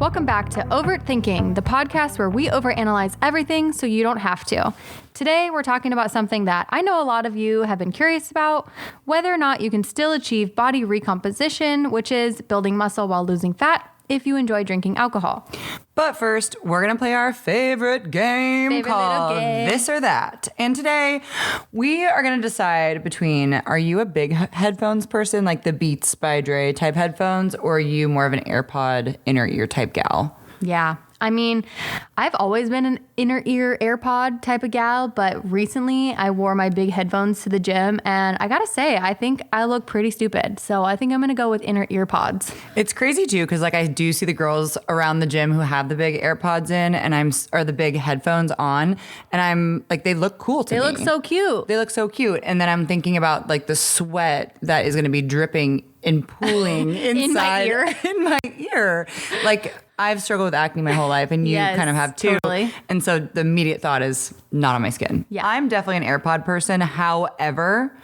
Welcome back to Overthinking, the podcast where we overanalyze everything so you don't have to. Today, we're talking about something that I know a lot of you have been curious about, whether or not you can still achieve body recomposition, which is building muscle while losing fat, if you enjoy drinking alcohol. But first, we're going to play our favorite game called This or That. And today, we are going to decide between, are you a big headphones person, like the Beats by Dre type headphones, or are you more of an AirPod inner ear type gal? Yeah. I mean, I've always been an inner ear AirPod type of gal, but recently I wore my big headphones to the gym and I gotta say, I think I look pretty stupid. So I think I'm gonna go with inner ear pods. It's crazy too, because like I do see the girls around the gym who have the big AirPods in or the big headphones on, and I'm like, they look cool to me. They look so cute. They look so cute. And then I'm thinking about like the sweat that is gonna be dripping and pooling inside in my ear. Like, I've struggled with acne my whole life, and you kind of have too. Totally. And so the immediate thought is not on my skin. Yeah. I'm definitely an AirPod person. However,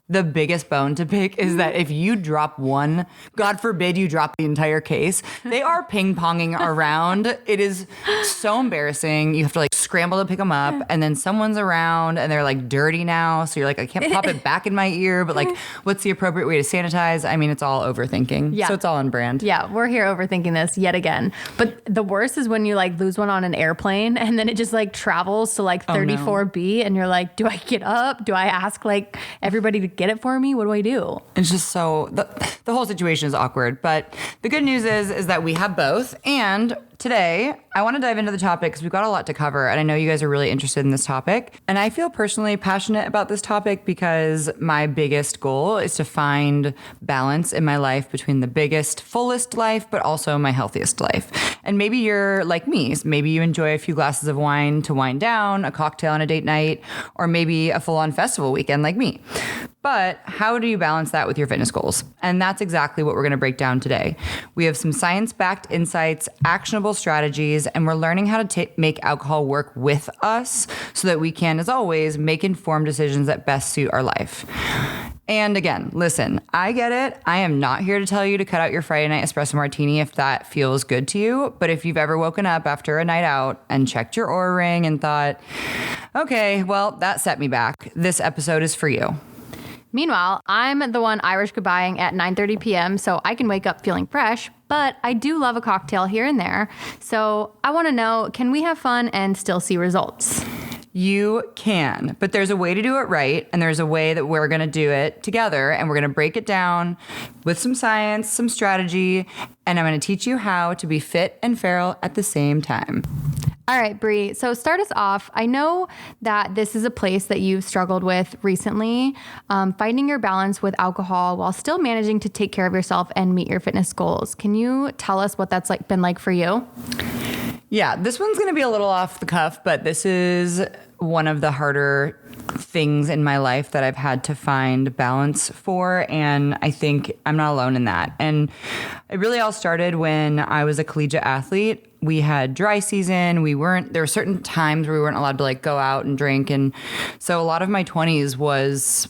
the biggest bone to pick is that if you drop one, God forbid you drop the entire case, they are ping-ponging around. It is so embarrassing. You have to like scramble to pick them up, and then someone's around and they're like dirty now. So you're like, I can't pop it back in my ear, but like, what's the appropriate way to sanitize? I mean, it's all overthinking. Yeah. So it's all on brand. Yeah, we're here overthinking this yet again. But the worst is when you like lose one on an airplane and then it just like travels to like 34B and you're like, do I get up? Do I ask like everybody to get it for me? What do I do? It's just so, the whole situation is awkward. But the good news is that we have both. And today, I want to dive into the topic because we've got a lot to cover. And I know you guys are really interested in this topic. And I feel personally passionate about this topic because my biggest goal is to find balance in my life between the biggest, fullest life, but also my healthiest life. And maybe you're like me. Maybe you enjoy a few glasses of wine to wind down, a cocktail on a date night, or maybe a full-on festival weekend like me. But how do you balance that with your fitness goals? And that's exactly what we're going to break down today. We have some science-backed insights, actionable strategies, and we're learning how to make alcohol work with us so that we can, as always, make informed decisions that best suit our life. And again, listen, I get it. I am not here to tell you to cut out your Friday night espresso martini if that feels good to you. But if you've ever woken up after a night out and checked your Oura ring and thought, okay, well, that set me back, this episode is for you. Meanwhile, I'm the one Irish goodbying at 9:30 p.m. so I can wake up feeling fresh, but I do love a cocktail here and there. So I want to know, can we have fun and still see results? You can, but there's a way to do it right, and there's a way that we're going to do it together, and we're going to break it down with some science, some strategy, and I'm going to teach you how to be fit and feral at the same time. All right, Bree. So start us off. I know that this is a place that you've struggled with recently, finding your balance with alcohol while still managing to take care of yourself and meet your fitness goals. Can you tell us what that's been like for you? Yeah, this one's going to be a little off the cuff, but this is one of the harder things in my life that I've had to find balance for. And I think I'm not alone in that. And it really all started when I was a collegiate athlete. We had dry season. There were certain times where we weren't allowed to like go out and drink. And so a lot of my 20s was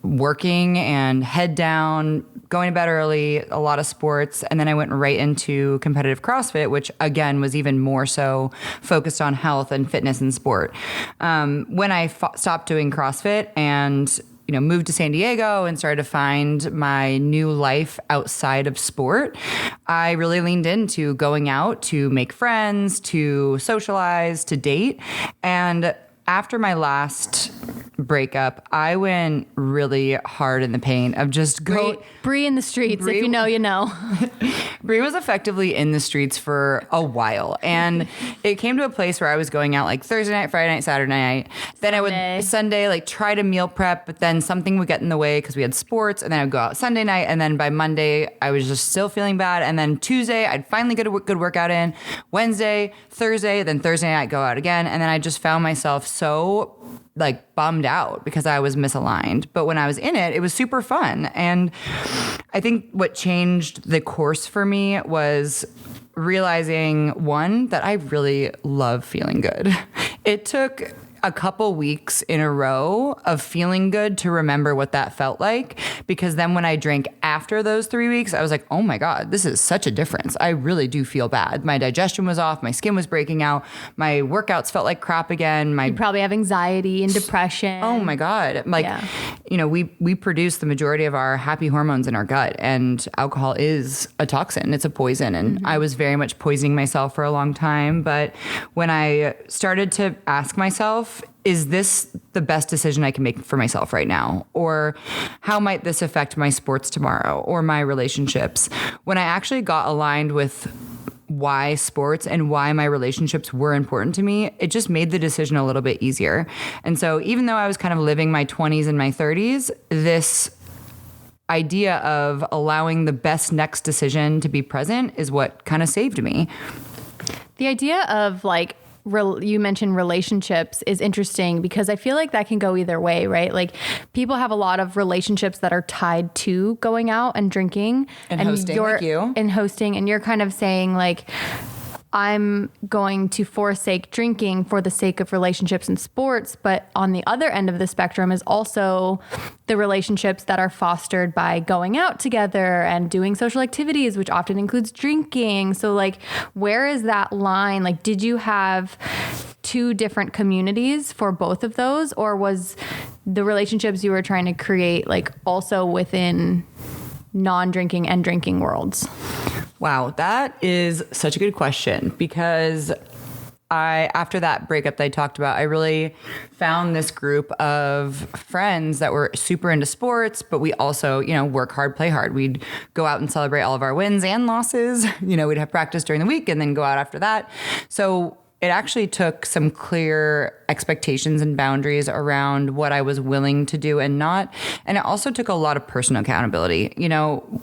working and head down, going to bed early, a lot of sports. And then I went right into competitive CrossFit, which again was even more so focused on health and fitness and sport. When I stopped doing CrossFit and moved to San Diego and started to find my new life outside of sport, I really leaned into going out to make friends, to socialize, to date. And after my last breakup, I went really hard in the paint of just Bree in the streets. If you know, you know. Bree was effectively in the streets for a while. And it came to a place where I was going out like Thursday night, Friday night, Saturday night. Then I would Sunday like try to meal prep, but then something would get in the way because we had sports. And then I'd go out Sunday night. And then by Monday, I was just still feeling bad. And then Tuesday, I'd finally get a good workout in. Wednesday, Thursday, then Thursday night, I'd go out again. And then I just found myself so like bummed out because I was misaligned. But when I was in it, it was super fun. And I think what changed the course for me was realizing, one, that I really love feeling good. It took a couple weeks in a row of feeling good to remember what that felt like. Because then when I drank after those 3 weeks, I was like, oh my God, this is such a difference. I really do feel bad. My digestion was off. My skin was breaking out. My workouts felt like crap again. You probably have anxiety and depression. Oh my God. We produce the majority of our happy hormones in our gut, and alcohol is a toxin. It's a poison. And I was very much poisoning myself for a long time. But when I started to ask myself, is this the best decision I can make for myself right now? Or how might this affect my sports tomorrow or my relationships? When I actually got aligned with why sports and why my relationships were important to me, it just made the decision a little bit easier. And so even though I was kind of living my 20s and my 30s, this idea of allowing the best next decision to be present is what kind of saved me. The idea of like, you mentioned relationships is interesting because I feel like that can go either way, right? Like people have a lot of relationships that are tied to going out and drinking and hosting, like you. And hosting, and you're kind of saying like, I'm going to forsake drinking for the sake of relationships and sports. But on the other end of the spectrum is also the relationships that are fostered by going out together and doing social activities, which often includes drinking. So like, where is that line? Like, did you have two different communities for both of those? Or was the relationships you were trying to create like also within non-drinking and drinking worlds? Wow, that is such a good question because after that breakup that I talked about, I really found this group of friends that were super into sports, but we also, work hard, play hard. We'd go out and celebrate all of our wins and losses. We'd have practice during the week and then go out after that. So it actually took some clear expectations and boundaries around what I was willing to do and not. And it also took a lot of personal accountability.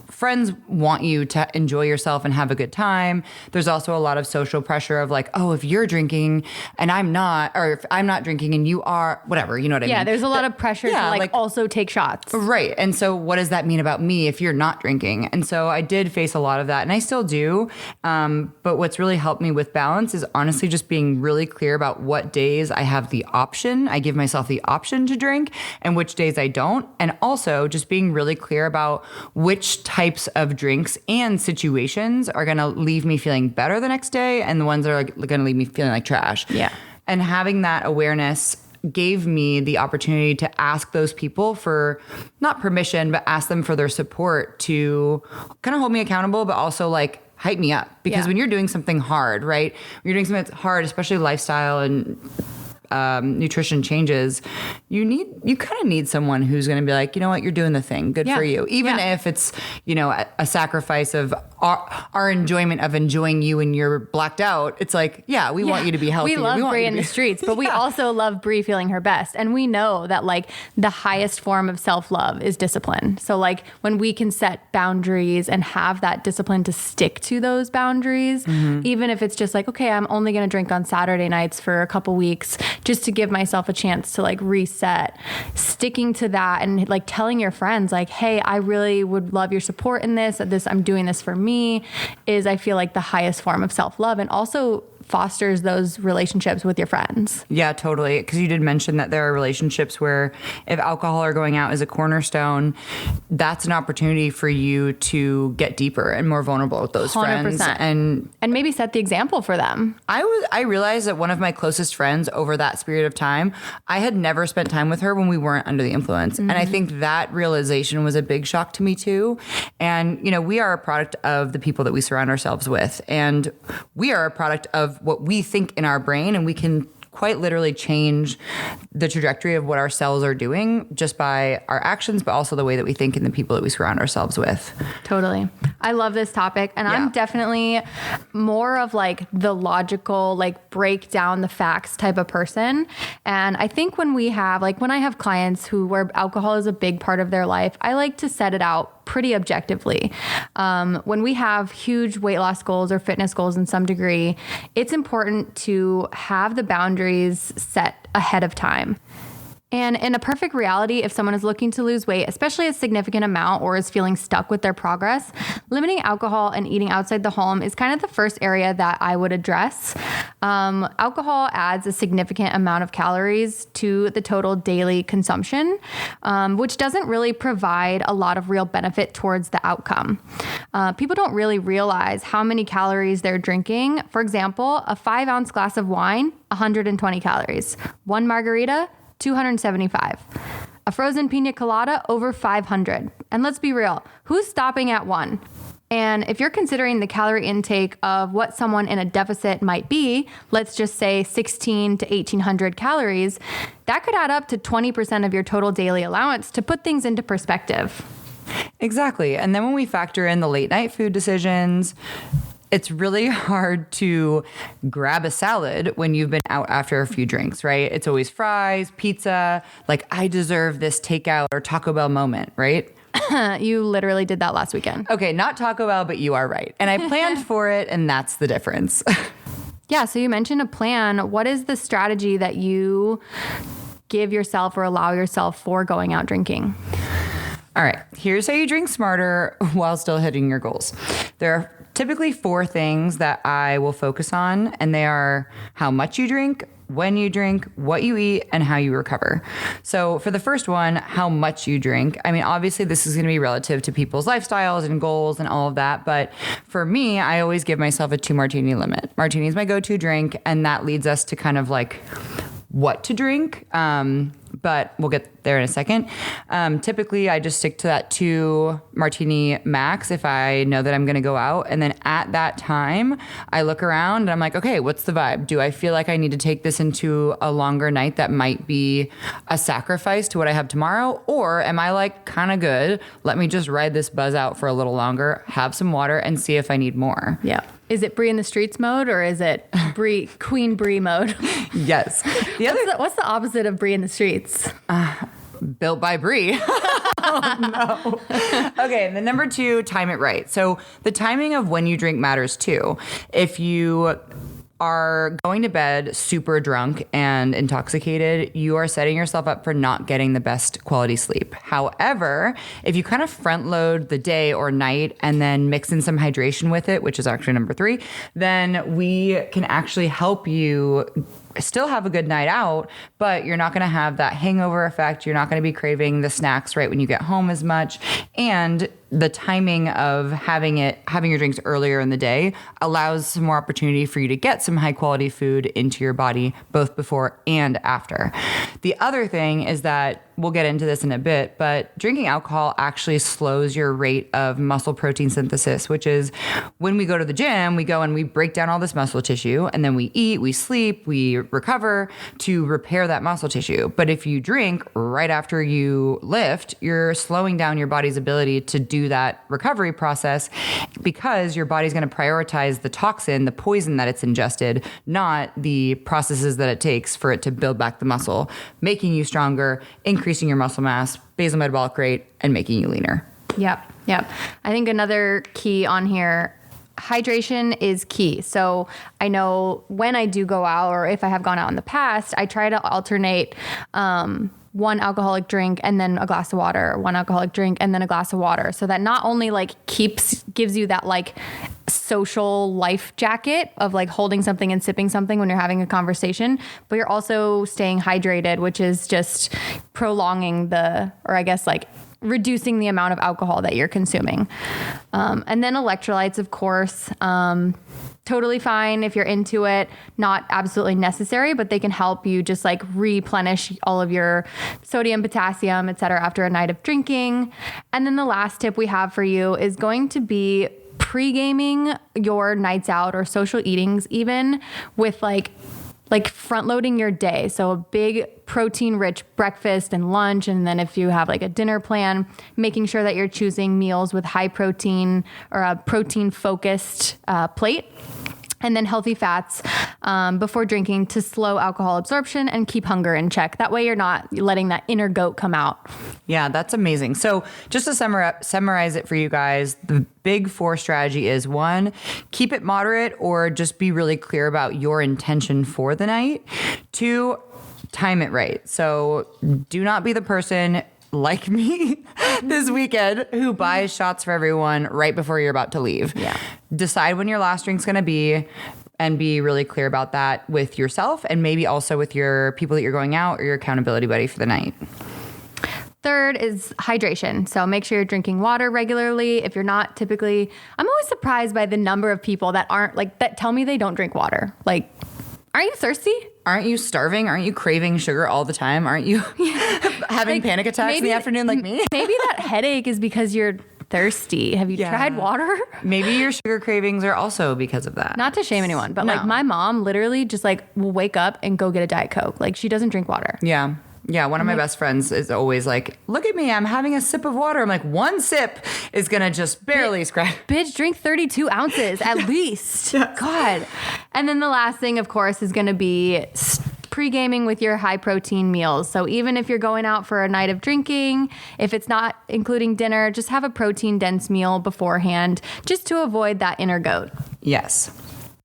Friends want you to enjoy yourself and have a good time. There's also a lot of social pressure of like, oh, if you're drinking and I'm not, or if I'm not drinking and you are, whatever, you know what I mean? Yeah, there's a lot of pressure to also take shots. Right. And so what does that mean about me if you're not drinking? And so I did face a lot of that and I still do. But what's really helped me with balance is honestly just being really clear about what days I have the option. I give myself the option to drink and which days I don't. And also just being really clear about which types of drinks and situations are going to leave me feeling better the next day and the ones that are going to leave me feeling like trash. Yeah. And having that awareness gave me the opportunity to ask those people for not permission, but ask them for their support to kind of hold me accountable, but also like hype me up. Because when you're doing something hard, right? When you're doing something that's hard, especially lifestyle and nutrition changes, you kind of need someone who's going to be like, you know what, you're doing the thing. Good for you. Even if it's, a sacrifice of our enjoyment of enjoying you and you're blacked out. It's like, we want you to be healthy. We love Brie in the streets, but we also love Brie feeling her best. And we know that like the highest form of self-love is discipline. So like when we can set boundaries and have that discipline to stick to those boundaries, even if it's just like, okay, I'm only going to drink on Saturday nights for a couple weeks just to give myself a chance to like reset, sticking to that and like telling your friends like, hey, I really would love your support in this, I'm doing this for me, is I feel like the highest form of self-love and also fosters those relationships with your friends. Yeah, totally. Because you did mention that there are relationships where if alcohol or going out is a cornerstone, that's an opportunity for you to get deeper and more vulnerable with those 100%. Friends. And maybe set the example for them. I realized that one of my closest friends over that period of time, I had never spent time with her when we weren't under the influence. And I think that realization was a big shock to me too. And, we are a product of the people that we surround ourselves with. And we are a product of what we think in our brain, and we can quite literally change the trajectory of what our cells are doing just by our actions, but also the way that we think and the people that we surround ourselves with. Totally. I love this topic. And I'm definitely more of like the logical, like break down the facts type of person. And I think when I have clients where alcohol is a big part of their life, I like to set it out pretty objectively. When we have huge weight loss goals or fitness goals in some degree, it's important to have the boundaries set ahead of time. And in a perfect reality, if someone is looking to lose weight, especially a significant amount, or is feeling stuck with their progress, limiting alcohol and eating outside the home is kind of the first area that I would address. Alcohol adds a significant amount of calories to the total daily consumption, which doesn't really provide a lot of real benefit towards the outcome. People don't really realize how many calories they're drinking. For example, a 5-ounce glass of wine, 120 calories. One margarita, 275. A frozen pina colada, over 500. And let's be real, who's stopping at one? And if you're considering the calorie intake of what someone in a deficit might be, let's just say 16 to 1800 calories, that could add up to 20% of your total daily allowance to put things into perspective. Exactly. And then when we factor in the late night food decisions, it's really hard to grab a salad when you've been out after a few drinks, right? It's always fries, pizza, like I deserve this takeout or Taco Bell moment, right? You literally did that last weekend. Okay, not Taco Bell, but you are right. And I planned for it, and that's the difference. Yeah, so you mentioned a plan. What is the strategy that you give yourself or allow yourself for going out drinking? All right, here's how you drink smarter while still hitting your goals. There are typically 4 things that I will focus on, and they are how much you drink, when you drink, what you eat, and how you recover. So for the first one, how much you drink. I mean, obviously this is going to be relative to people's lifestyles and goals and all of that. But for me, I always give myself a 2 martini limit. Martini is my go-to drink. And that leads us to kind of like what to drink. But we'll get there in a second. Typically, I just stick to that 2 martini max if I know that I'm going to go out. And then at that time, I look around and I'm like, okay, what's the vibe? Do I feel like I need to take this into a longer night that might be a sacrifice to what I have tomorrow? Or am I like kind of good? Let me just ride this buzz out for a little longer, have some water, and see if I need more. Yeah. Is it Brie in the streets mode, or is it Queen Brie mode? Yes. What's the opposite of Brie in the streets? Built by Brie. Oh, no. Okay, and then number 2, time it right. So the timing of when you drink matters too. If you are going to bed super drunk and intoxicated, you are setting yourself up for not getting the best quality sleep. However, if you kind of front load the day or night and then mix in some hydration with it, which is actually number 3, then we can actually help you still have a good night out, but you're not going to have that hangover effect. You're not going to be craving the snacks right when you get home as much. And the timing of having your drinks earlier in the day allows some more opportunity for you to get some high quality food into your body, both before and after. The other thing is that we'll get into this in a bit, but drinking alcohol actually slows your rate of muscle protein synthesis, which is when we go to the gym, we go and we break down all this muscle tissue, and then we eat, we sleep, we recover to repair that muscle tissue. But if you drink right after you lift, you're slowing down your body's ability to do that recovery process because your body's going to prioritize the toxin, the poison that it's ingested, not the processes that it takes for it to build back the muscle, making you stronger, increasing your muscle mass, basal metabolic rate, and making you leaner. Yep. I think another key on here, hydration is key. So I know when I do go out, or if I have gone out in the past, I try to alternate one alcoholic drink and then a glass of water, one alcoholic drink and then a glass of water. So that not only like gives you that like social life jacket of like holding something and sipping something when you're having a conversation, but you're also staying hydrated, which is just prolonging reducing the amount of alcohol that you're consuming. And then electrolytes, of course, totally fine if you're into it, not absolutely necessary, but they can help you just like replenish all of your sodium, potassium, et cetera, after a night of drinking. And then the last tip we have for you is going to be pre-gaming your nights out or social eatings, even with like front loading your day. So a big protein rich breakfast and lunch. And then if you have like a dinner plan, making sure that you're choosing meals with high protein or a protein focused plate. And then healthy fats before drinking to slow alcohol absorption and keep hunger in check. That way you're not letting that inner goat come out. Yeah, that's amazing. So just to summarize it for you guys, the big 4 strategy is 1, keep it moderate or just be really clear about your intention for the night. 2, time it right. So do not be the person like me this weekend who buys shots for everyone right before you're about to leave. Yeah. Decide when your last drink's going to be and be really clear about that with yourself and maybe also with your people that you're going out or your accountability buddy for the night. Third is hydration. So make sure you're drinking water regularly. If you're not typically, I'm always surprised by the number of people that aren't like, that tell me they don't drink water. Like, aren't you thirsty? Aren't you starving? Aren't you craving sugar all the time? Aren't you having panic attacks in the afternoon like me? Maybe that headache is because you're thirsty. Have you tried water? Maybe your sugar cravings are also because of that. Not to shame anyone, but No. like my mom literally just like will wake up and go get a Diet Coke. Like she doesn't drink water. Yeah. Yeah, one of my best friends is always like, look at me, I'm having a sip of water. I'm like, one sip is going to just barely scratch. Bitch, drink 32 ounces at least. God. And then the last thing, of course, is going to be pre-gaming with your high protein meals. So even if you're going out for a night of drinking, if it's not including dinner, just have a protein dense meal beforehand just to avoid that inner goat. Yes.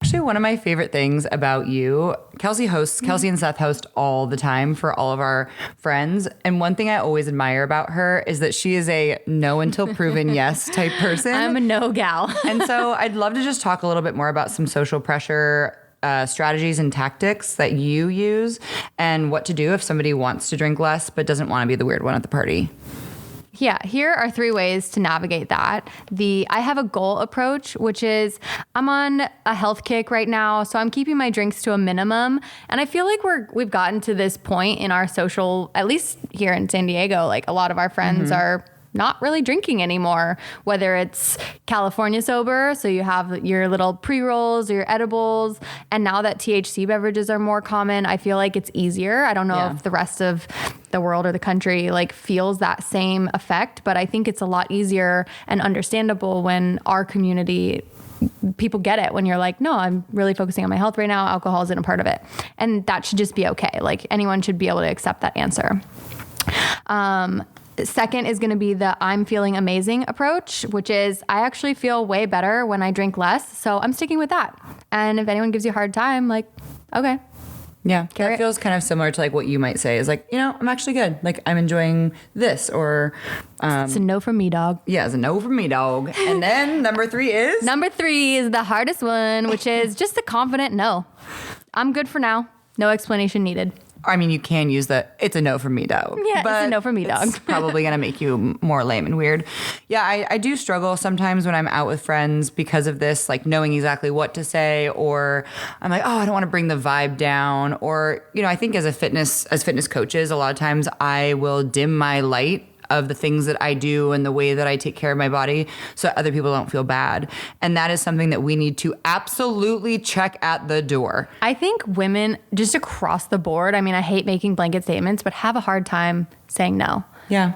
Actually, one of my favorite things about you, Kelsie and Seth host all the time for all of our friends. And one thing I always admire about her is that she is a no until proven yes type person. I'm a no gal. And so I'd love to just talk a little bit more about some social pressure strategies and tactics that you use and what to do if somebody wants to drink less but doesn't want to be the weird one at the party. Yeah, here are 3 ways to navigate that. I have a goal approach, which is I'm on a health kick right now, so I'm keeping my drinks to a minimum. And I feel like we've gotten to this point in our social, at least here in San Diego, like a lot of our friends are not really drinking anymore, whether it's California sober, so you have your little pre-rolls or your edibles, and now that THC beverages are more common, I feel like it's easier. I don't know if the rest of the world or the country like feels that same effect, but I think it's a lot easier and understandable when our community people get it when you're like, no, I'm really focusing on my health right now. Alcohol isn't a part of it. And that should just be okay. Like anyone should be able to accept that answer. Second is going to be the I'm feeling amazing approach, which is I actually feel way better when I drink less. So I'm sticking with that. And if anyone gives you a hard time, like, okay. Yeah, that feels kind of similar to like what you might say is like, you know, I'm actually good. Like I'm enjoying this or... it's a no from me, dog. Yeah, it's a no from me, dog. And then number 3 is? Number 3 is the hardest one, which is just a confident no. I'm good for now. No explanation needed. I mean, you can use it's a no from me, dog. Yeah, it's a no from me, dog. It's probably going to make you more lame and weird. Yeah, I do struggle sometimes when I'm out with friends because of this, like knowing exactly what to say, or I'm like, oh, I don't want to bring the vibe down. Or, you know, I think as fitness coaches, a lot of times I will dim my light of the things that I do and the way that I take care of my body so other people don't feel bad. And that is something that we need to absolutely check at the door. I think women just across the board, I mean, I hate making blanket statements, but have a hard time saying no. Yeah.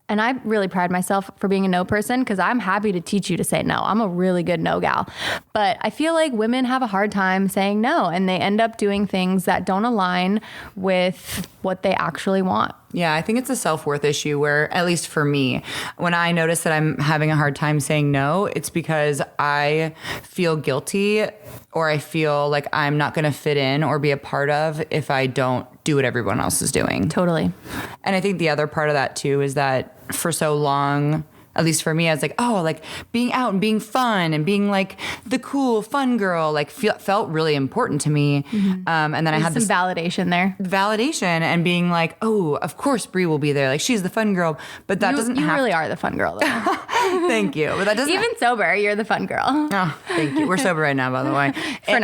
And I really pride myself for being a no person because I'm happy to teach you to say no. I'm a really good no gal. But I feel like women have a hard time saying no, and they end up doing things that don't align with what they actually want. Yeah, I think it's a self-worth issue where, at least for me, when I notice that I'm having a hard time saying no, it's because I feel guilty or I feel like I'm not going to fit in or be a part of if I don't do what everyone else is doing. Totally. And I think the other part of that too is that for so long, at least for me, I was like, oh, like being out and being fun and being like the cool, fun girl, like felt really important to me. And then I had some validation there. Validation and being like, oh, of course Brie will be there. Like she's the fun girl, but that doesn't You have really are the fun girl though. Thank you. But that doesn't Even sober, you're the fun girl. Oh, thank you. We're sober right now, by the way. For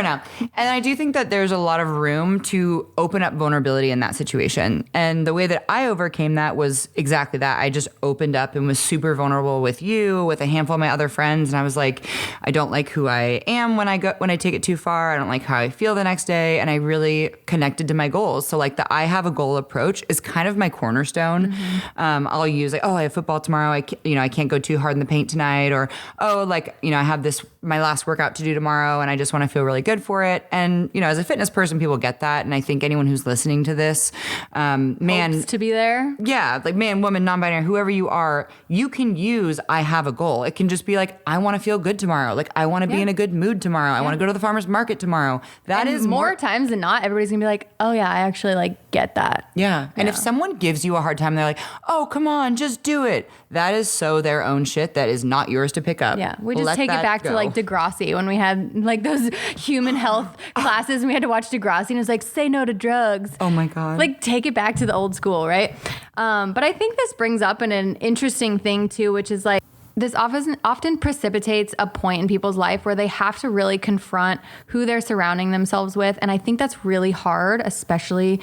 now. And I do think that there's a lot of room to open up vulnerability in that situation. And the way that I overcame that was exactly that. I just opened up and was super vulnerable with you, with a handful of my other friends. And I was like, I don't like who I am when I take it too far. I don't like how I feel the next day. And I really connected to my goals. So like the I have a goal approach is kind of my cornerstone. I'll use like, oh, I have football tomorrow. I can't can't go too hard in the paint tonight, or, oh, like, you know, I have my last workout to do tomorrow and I just want to feel really good for it. And, you know, as a fitness person, people get that. And I think anyone who's listening to this, Hopes to be there. yeah, like man, woman, non-binary, whoever you are, you can use I have a goal. It can just be like, I want to feel good tomorrow. Like, I want to be in a good mood tomorrow. I want to go to the farmer's market tomorrow. That is more times than not, everybody's gonna be like, oh yeah, I actually like get that. Yeah. And if someone gives you a hard time, they're like, oh, come on, just do it. That is so their own shit. That is not yours to pick up. Yeah. We just take it back to like Degrassi when we had like those human health classes and we had to watch Degrassi and it was like, say no to drugs. Oh my God. Like take it back to the old school, right? But I think this brings up an interesting thing too, which is like, this often precipitates a point in people's life where they have to really confront who they're surrounding themselves with. And I think that's really hard, especially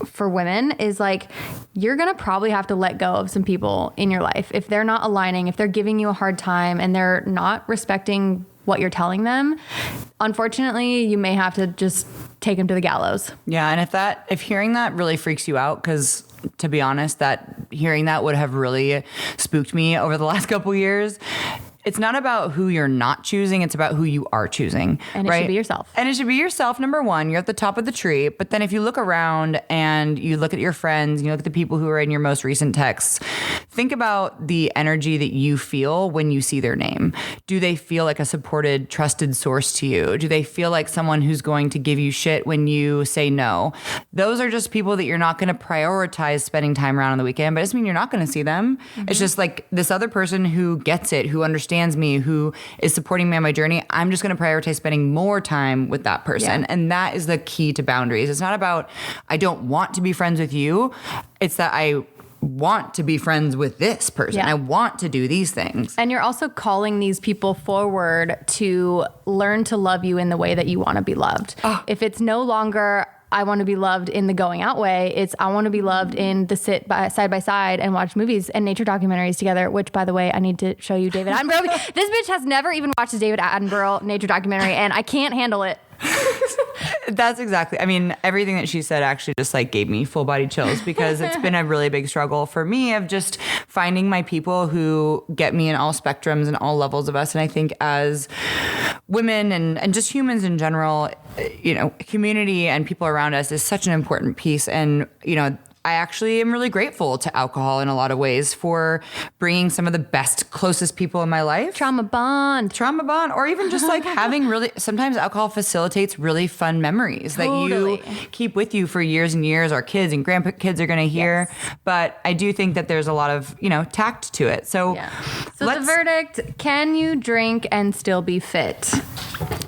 for women, is like, you're going to probably have to let go of some people in your life. If they're not aligning, if they're giving you a hard time and they're not respecting what you're telling them, unfortunately, you may have to just take them to the gallows. Yeah. And if hearing that really freaks you out, because to be honest, that hearing that would have really spooked me over the last couple years. It's not about who you're not choosing. It's about who you are choosing. And it should be yourself. And it should be yourself, number one. You're at the top of the tree. But then if you look around and you look at your friends, and you look at the people who are in your most recent texts, think about the energy that you feel when you see their name. Do they feel like a supported, trusted source to you? Do they feel like someone who's going to give you shit when you say no? Those are just people that you're not going to prioritize spending time around on the weekend. But it doesn't mean you're not going to see them. Mm-hmm. It's just like this other person who gets it, who understands me, who is supporting me on my journey. I'm just going to prioritize spending more time with that person. Yeah. And that is the key to boundaries. It's not about, I don't want to be friends with you. It's that I want to be friends with this person. Yeah. I want to do these things. And you're also calling these people forward to learn to love you in the way that you want to be loved. Oh. If it's no longer, I want to be loved in the going out way, it's I want to be loved in the side by side and watch movies and nature documentaries together, which, by the way, I need to show you David Attenborough. This bitch has never even watched a David Attenborough nature documentary, and I can't handle it. That's exactly, I mean, everything that she said actually just like gave me full body chills, because it's been a really big struggle for me of just finding my people who get me in all spectrums and all levels of us. And I think as women and just humans in general, you know, community and people around us is such an important piece. And, you know, I actually am really grateful to alcohol in a lot of ways for bringing some of the best, closest people in my life. Trauma bond, or even just like having really, sometimes alcohol facilitates really fun memories that you keep with you for years and years. Our kids and grandkids are going to hear. Yes. But I do think that there's a lot of, you know, tact to it. So, so the verdict, can you drink and still be fit?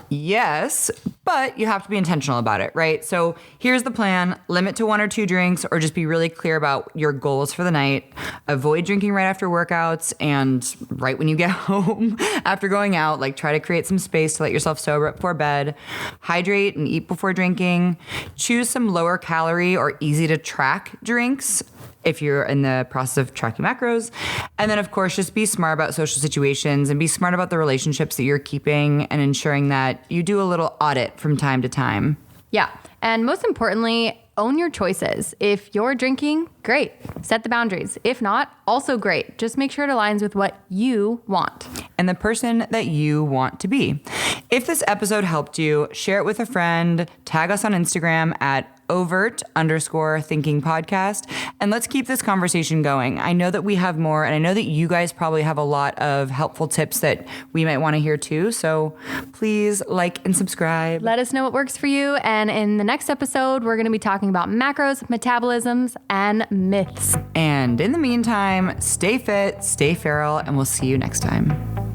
Yes, but you have to be intentional about it, right? So here's the plan. Limit to 1 or 2 drinks, or just be really clear about your goals for the night. Avoid drinking right after workouts and right when you get home after going out. Like, try to create some space to let yourself sober up before bed. Hydrate and eat before drinking. Choose some lower calorie or easy to track drinks if you're in the process of tracking macros. And then, of course, just be smart about social situations and be smart about the relationships that you're keeping and ensuring that you do a little audit from time to time. Yeah. And most importantly, own your choices. If you're drinking, great. Set the boundaries. If not, also great. Just make sure it aligns with what you want and the person that you want to be. If this episode helped you, share it with a friend, tag us on Instagram at overt_thinking podcast, and let's keep this conversation going. I know that we have more, and I know that you guys probably have a lot of helpful tips that we might want to hear too. So please like and subscribe. Let us know what works for you. And in the next episode, we're going to be talking about macros, metabolisms, and myths. And in the meantime, stay fit, stay feral, and we'll see you next time.